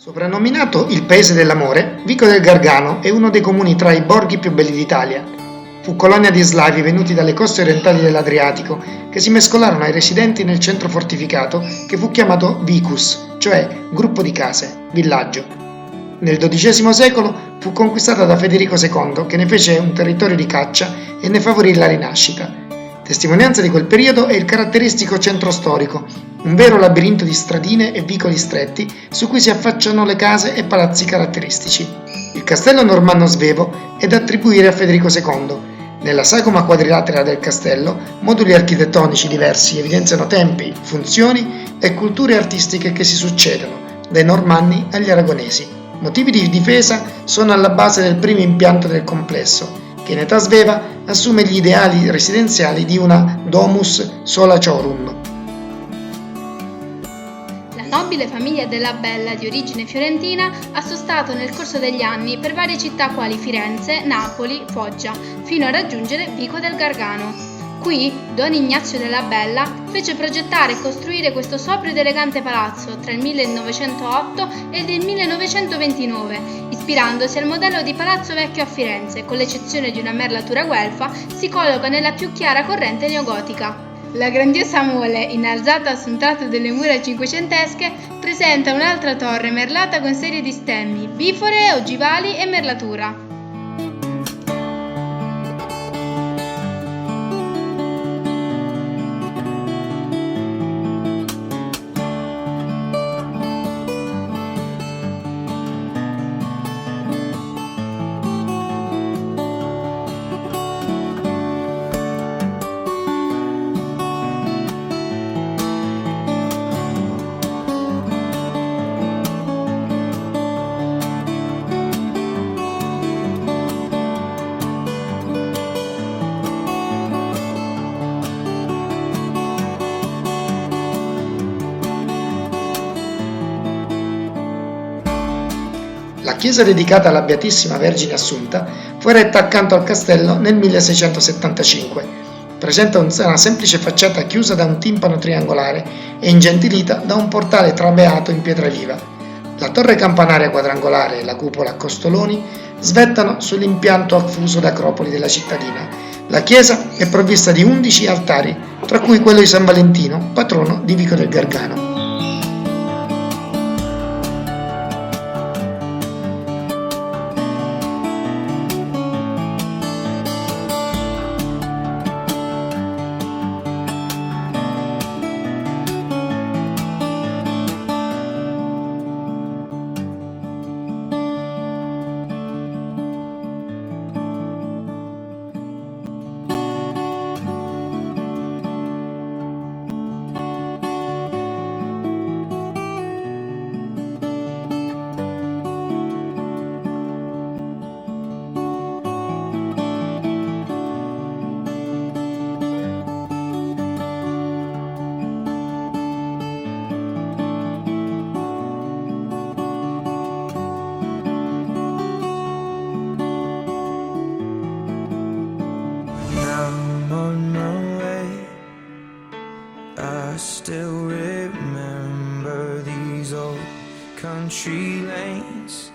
Soprannominato il Paese dell'Amore, Vico del Gargano è uno dei comuni tra i borghi più belli d'Italia. Fu colonia di slavi venuti dalle coste orientali dell'Adriatico che si mescolarono ai residenti nel centro fortificato che fu chiamato Vicus, cioè gruppo di case, villaggio. Nel XII secolo fu conquistata da Federico II che ne fece un territorio di caccia e ne favorì la rinascita. Testimonianza di quel periodo è il caratteristico centro storico, un vero labirinto di stradine e vicoli stretti su cui si affacciano le case e palazzi caratteristici. Il castello normanno svevo è da attribuire a Federico II. Nella sagoma quadrilatera del castello, moduli architettonici diversi evidenziano tempi, funzioni e culture artistiche che si succedono, dai normanni agli aragonesi. Motivi di difesa sono alla base del primo impianto del complesso, che in età sveva assume gli ideali residenziali di una domus sola chorum. La nobile famiglia della Bella, di origine fiorentina, ha sostato nel corso degli anni per varie città quali Firenze, Napoli, Foggia, fino a raggiungere Vico del Gargano. Qui Don Ignazio della Bella fece progettare e costruire questo sobrio ed elegante palazzo tra il 1908 e il 1929, ispirandosi al modello di palazzo vecchio a Firenze, con l'eccezione di una merlatura guelfa, si colloca nella più chiara corrente neogotica. La grandiosa mole, innalzata su un tratto delle mura cinquecentesche, presenta un'altra torre merlata con serie di stemmi, bifore, ogivali e merlatura. La chiesa dedicata alla Beatissima Vergine Assunta fu eretta accanto al castello nel 1675. Presenta una semplice facciata chiusa da un timpano triangolare e ingentilita da un portale trabeato in pietra viva. La torre campanaria quadrangolare e la cupola a costoloni svettano sull'impianto a fuso d'acropoli della cittadina. La chiesa è provvista di 11 altari, tra cui quello di San Valentino, patrono di Vico del Gargano. I still remember these old country lanes